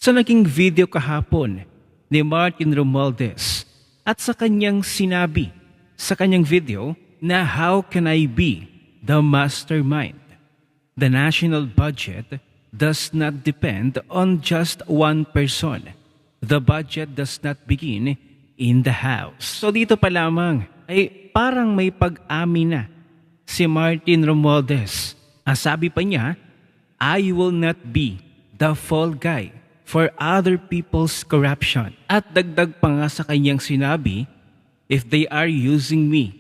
sa naging video kahapon ni Martin Romualdez at sa kanyang sinabi sa kanyang video na how can I be the mastermind? The national budget does not depend on just one person. The budget does not begin in the house. So dito pa lamang ay parang may pag-amin na si Martin Romualdez. Ang sabi pa niya, I will not be the fall guy for other people's corruption. At dagdag pa nga sa kanyang sinabi, if they are using me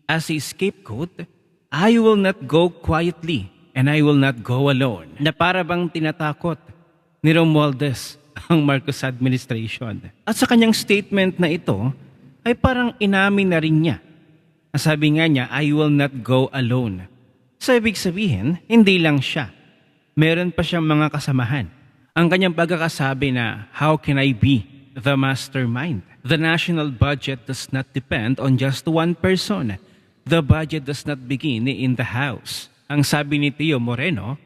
as a scapegoat, I will not go quietly and I will not go alone. Na para bang tinatakot ni Romualdez ang Marcos administration. At sa kanyang statement na ito, ay parang inamin na rin niya. Sabi nga niya, I will not go alone. So ibig sabihin, hindi lang siya. Meron pa siyang mga kasamahan. Ang kanyang pagkakasabi na, how can I be the mastermind? The national budget does not depend on just one person. The budget does not begin in the house. Ang sabi ni Tio Moreno,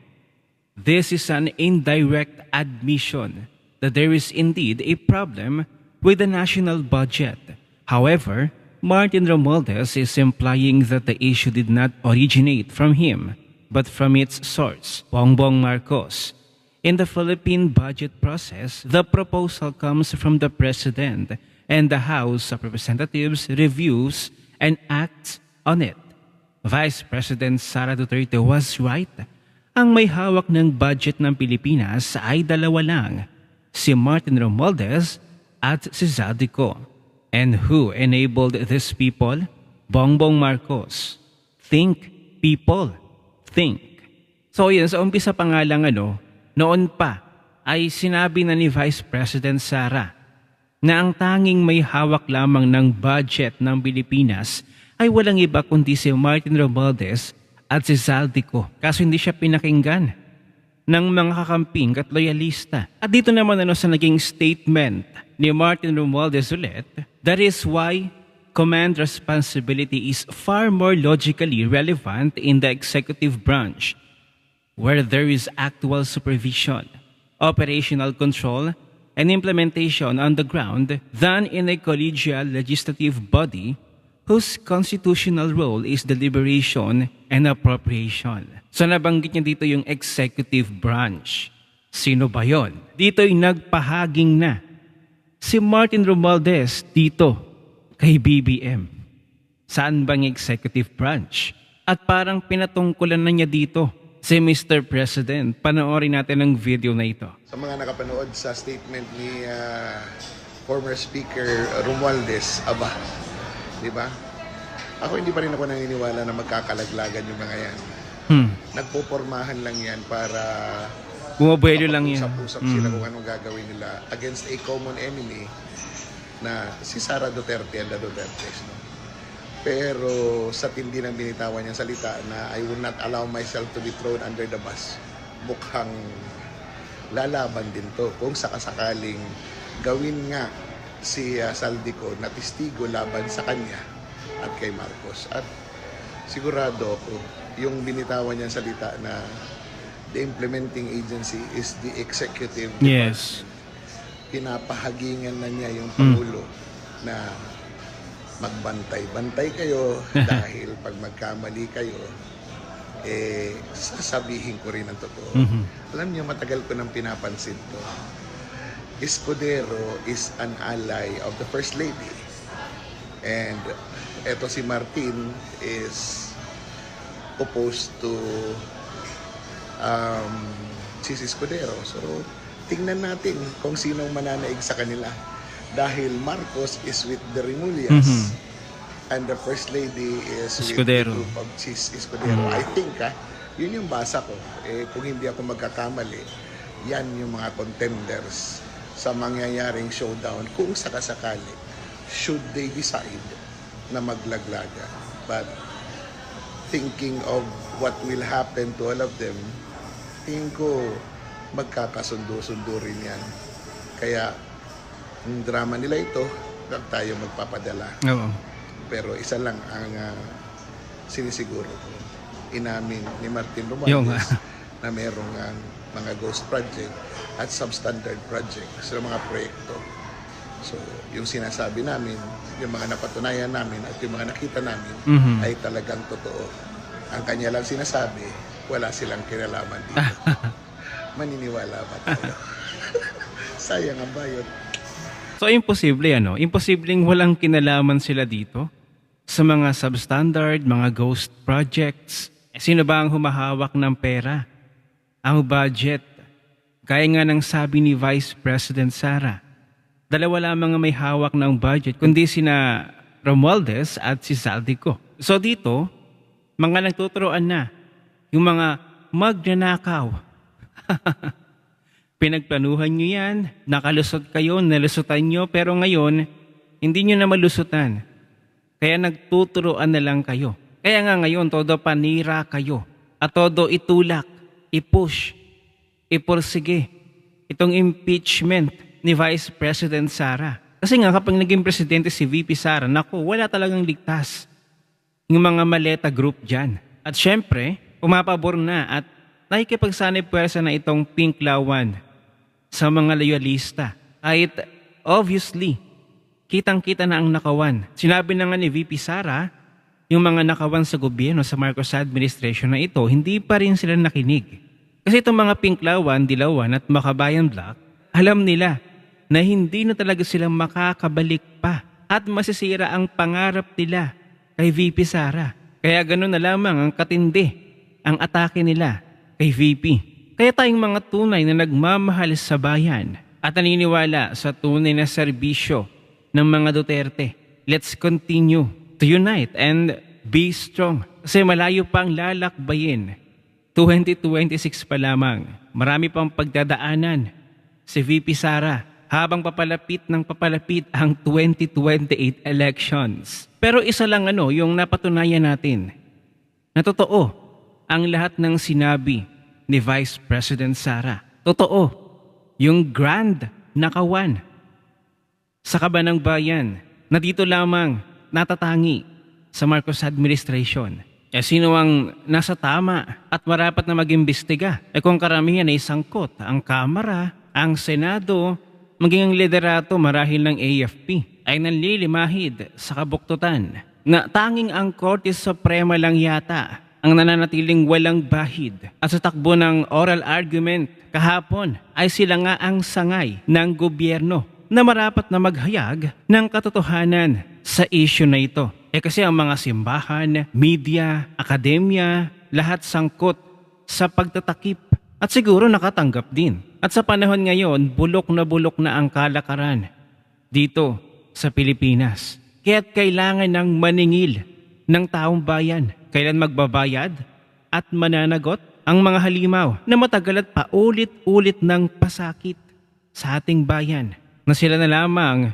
this is an indirect admission that there is indeed a problem with the national budget. However, Martin Romualdez is implying that the issue did not originate from him, but from its source, Bongbong Marcos. In the Philippine budget process, the proposal comes from the President and the House of Representatives reviews and acts on it. Vice President Sara Duterte was right. Ang may hawak ng budget ng Pilipinas ay dalawa lang, si Martin Romualdez at si Zaldico. And who enabled these people? Bongbong Marcos. Think, people. Think. So yun, sa umpisa pa nga lang noon pa ay sinabi na ni Vice President Sara na ang tanging may hawak lamang ng budget ng Pilipinas ay walang iba kundi si Martin Romualdez at si Zaldico. Kaso hindi siya pinakinggan ng mga kakamping at loyalista. At dito naman sa naging statement ni Martin Romualdez ulit, that is why command responsibility is far more logically relevant in the executive branch, where there is actual supervision, operational control, and implementation on the ground than in a collegial legislative body whose constitutional role is deliberation and appropriation. So nabanggit niya dito yung executive branch. Sino ba yon? Dito'y nagpahaging na si Martin Romualdez dito kay BBM. Saan bang executive branch? At parang pinatungkulan na niya dito si Mr. President. Panoorin natin ang video na ito. Sa mga nakapanood sa statement ni former Speaker Romualdez, aba, di ba? Ako hindi pa rin ako naniniwala na magkakalaglagan yung mga yan. Nagpopormahan lang yan para bumabuelo lang yan. Usap-usap sila kung anong gagawin nila against a common enemy na si Sara Duterte and the Dutertes. No? Pero sa tindi ng binitawan niyang salita na I will not allow myself to be thrown under the bus, mukhang lalaban din to kung sakasakaling gawin nga si Zaldico na testigo laban sa kanya at kay Marcos. At sigurado ako yung binitawan niyang salita na the implementing agency is the executive department. Yes. Pinapahagingan na niya yung Pangulo na magbantay-bantay kayo dahil pag magkamali kayo, sasabihin ko rin ang totoo. Alam niyo, matagal ko nang pinapansin to. Escudero is an ally of the First Lady. And eto si Martin is opposed to si Escudero. So, tingnan natin kung sinong mananaig sa kanila. Dahil Marcos is with the Remulias and the First Lady is Escudero. with the group of Escudero. I think, yun yung basa ko. Kung hindi ako magkakamali, yan yung mga contenders sa mangyayaring showdown kung sakasakali should they decide na maglaglaga. But thinking of what will happen to all of them, tingin ko magkakasundo-sundo rin yan. Kaya yung drama nila ito, huwag tayo magpapadala. Oo. Pero isa lang ang sinisiguro ko. Inamin ni Martin Romualdez na merong mga ghost project at substandard project sa mga proyekto. So, yung sinasabi namin, yung mga napatunayan namin at yung mga nakita namin ay talagang totoo. Ang kanya lang sinasabi, wala silang kinalaman dito. Maniniwala ba tayo? Sayang ang bayot. So imposible imposibleng walang kinalaman sila dito sa mga substandard, mga ghost projects. Sino ba ang humahawak ng pera? Ang budget. Gaya nga ng sabi ni Vice President Sara, dalawa lamang ang may hawak ng budget, kundi sina Romualdez at si Zaldico. So dito, mga nagtuturoan na, yung mga magnanakaw. Pinagplanuhan nyo yan, nakalusot kayo, nalusutan nyo, pero ngayon, hindi nyo na malusutan. Kaya nagtuturoan na lang kayo. Kaya nga ngayon, todo panira kayo. At todo itulak, ipush, ipursige. Itong impeachment ni Vice President Sara. Kasi nga kapag naging presidente si VP Sara, naku, wala talagang ligtas. Yung mga maleta group dyan. At syempre, pumapabor na at nakikipagsanay puwersa na itong Pink Lawan sa mga loyalista. Kahit obviously, kitang-kita na ang nakawan. Sinabi na nga ni VP Sara, yung mga nakawan sa gobyerno sa Marcos administration na ito, hindi pa rin sila nakinig. Kasi itong mga Pink Lawan, Dilawan at Makabayan Black, alam nila na hindi na talaga silang makakabalik pa at masisira ang pangarap nila kay VP Sara. Kaya gano'n na lamang ang katindi, ang atake nila kay VP. Kaya tayong mga tunay na nagmamahal sa bayan at naniniwala sa tunay na serbisyo ng mga Duterte, let's continue to unite and be strong. Kasi malayo pang lalakbayin. 2026 pa lamang. Marami pang pagdadaanan si VP Sara habang papalapit ng papalapit ang 2028 elections. Pero isa lang yung napatunayan natin na totoo ang lahat ng sinabi ni Vice President Sara. Totoo, yung grand nakawan sa Kabanang Bayan na dito lamang natatangi sa Marcos administration. Sino ang nasa tama at marapat na mag-imbestiga? Kung karamihan ay sangkot, ang Kamara, ang Senado, maging ang liderato marahil ng AFP ay nanlilimahid sa kabuktutan na tanging ang Korte Suprema lang yata ang nananatiling walang bahid. At sa takbo ng oral argument kahapon ay sila nga ang sangay ng gobyerno na marapat na maghayag ng katotohanan sa issue na ito. Kasi ang mga simbahan, media, akademya, lahat sangkot sa pagtatakip at siguro nakatanggap din. At sa panahon ngayon, bulok na ang kalakaran dito sa Pilipinas. Kaya't kailangan ng maningil ng taong bayan. Kailan magbabayad at mananagot ang mga halimaw na matagal at paulit-ulit ng pasakit sa ating bayan. Na sila na lamang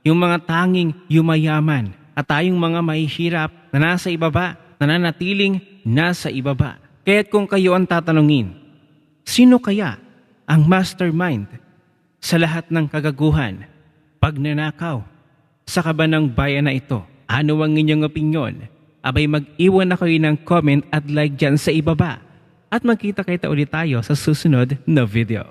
yung mga tanging yumayaman at tayong mga mahihirap na nasa ibaba, nananatiling nasa ibaba. Kaya't kung kayo ang tatanungin, sino kaya ang mastermind sa lahat ng kagaguhan, pagnanakaw sa Kabanang Bayan na ito? Ano ang inyong opinyon? Abay mag-iwan na kayo ng comment at like dyan sa ibaba. At magkita-kita ulit tayo sa susunod na video.